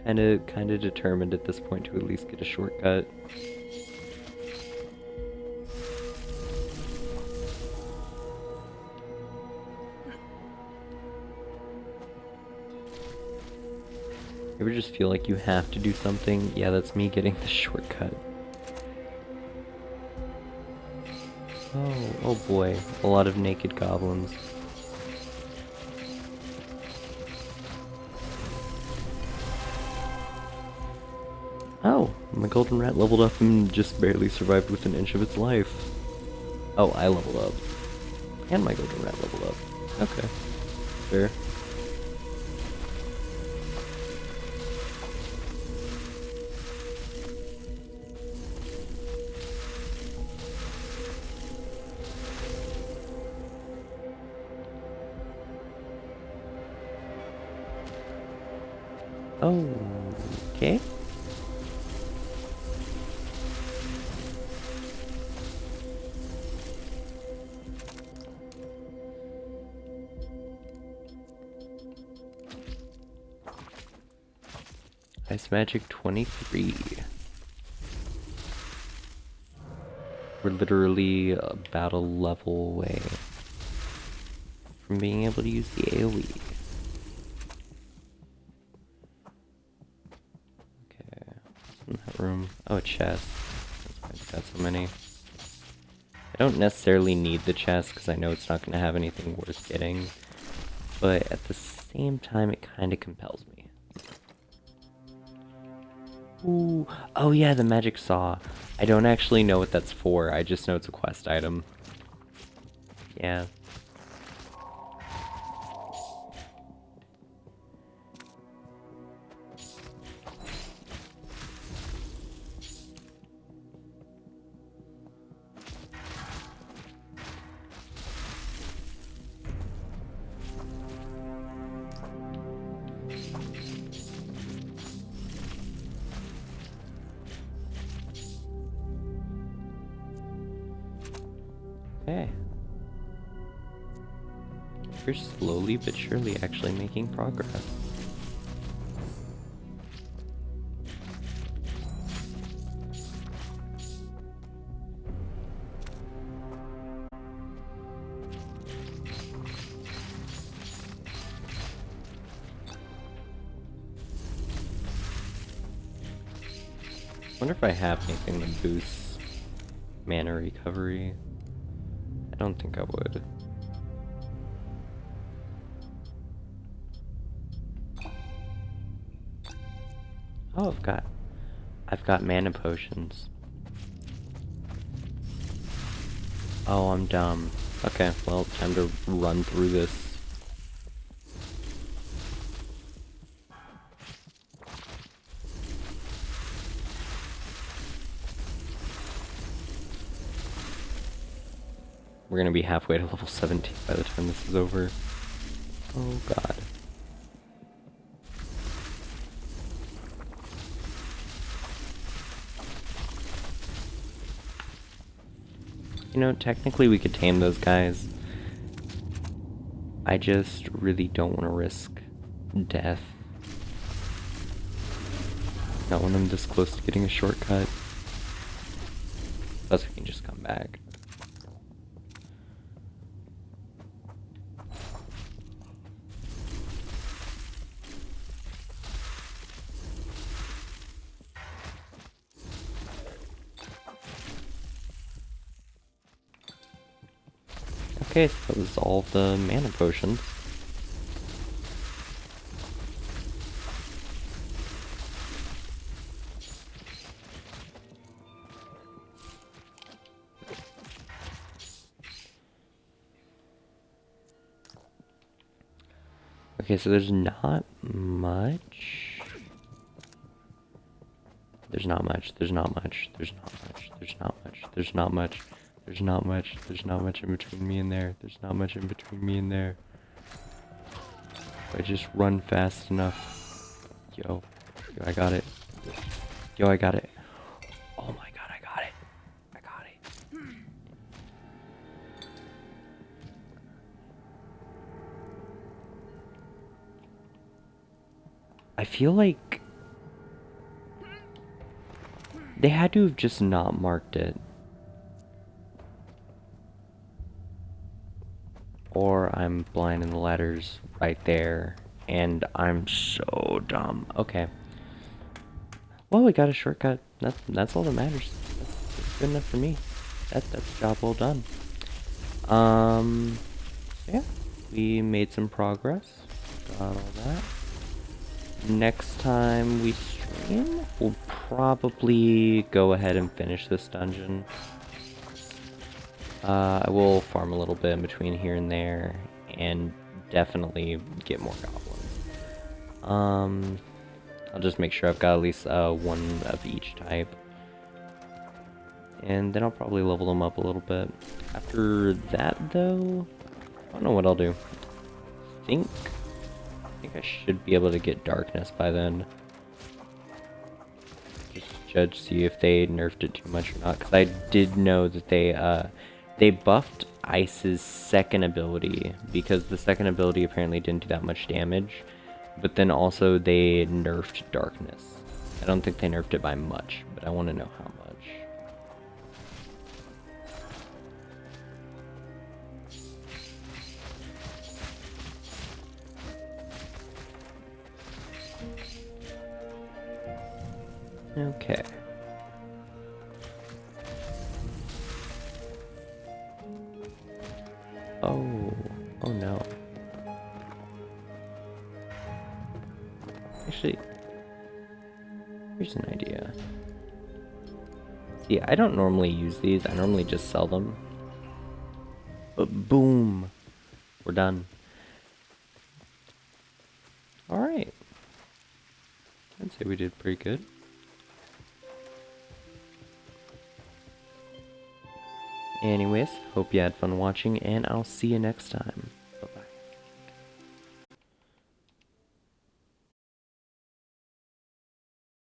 Speaker 1: Kinda determined at this point to at least get a shortcut. You ever just feel like you have to do something? Yeah, that's me getting the shortcut. Oh boy, a lot of naked goblins. Oh, my golden rat leveled up and just barely survived with an inch of its life. Oh, I leveled up. And my golden rat leveled up. Okay. Fair. Oh, okay. Ice Magic 23. We're literally about a level away from being able to use the AoE. Okay, what's in that room? Oh, a chest. That's why it's got so many. I don't necessarily need the chest because I know it's not going to have anything worth getting, but at the same time it kind of compels me. Ooh. Oh yeah, the magic saw. I don't actually know what that's for. I just know it's a quest item. Yeah. Okay. You're slowly but surely actually making progress. Wonder if I have anything that boosts mana recovery. I don't think I would. Oh, I've got mana potions. Oh, I'm dumb. Okay, well, time to run through this. We're gonna be halfway to level 17 by the time this is over. Oh god. You know, technically we could tame those guys. I just really don't want to risk death. Not when I'm this close to getting a shortcut. Plus we can just come back. Okay, so that was all the mana potions. Okay, so there's not much. There's not much, there's not much, there's not much, there's not much, there's not much, there's not much, there's not much in between me and there, there's not much in between me and there. If I just run fast enough. Yo, I got it. Yo, I got it. Oh my god, I got it. I got it. I feel like they had to have just not marked it. Or I'm blind and the ladder's right there. And I'm so dumb. Okay. Well, we got a shortcut. That's all that matters. That's good enough for me. That's a job well done. Yeah. We made some progress. Got all that. Next time we stream, we'll probably go ahead and finish this dungeon. I will farm a little bit in between here and there, and definitely get more goblins. I'll just make sure I've got at least one of each type. And then I'll probably level them up a little bit. After that, though, I don't know what I'll do. I think I should be able to get darkness by then. Just judge, see if they nerfed it too much or not. Because I did know that they buffed Ice's second ability, because the second ability apparently didn't do that much damage. But then also they nerfed darkness. I don't think they nerfed it by much, but I want to know how much. Okay. Oh no. Actually, here's an idea. See, I don't normally use these. I normally just sell them. But boom! We're done. Alright. I'd say we did pretty good. Anyways, hope you had fun watching, and I'll see you next time.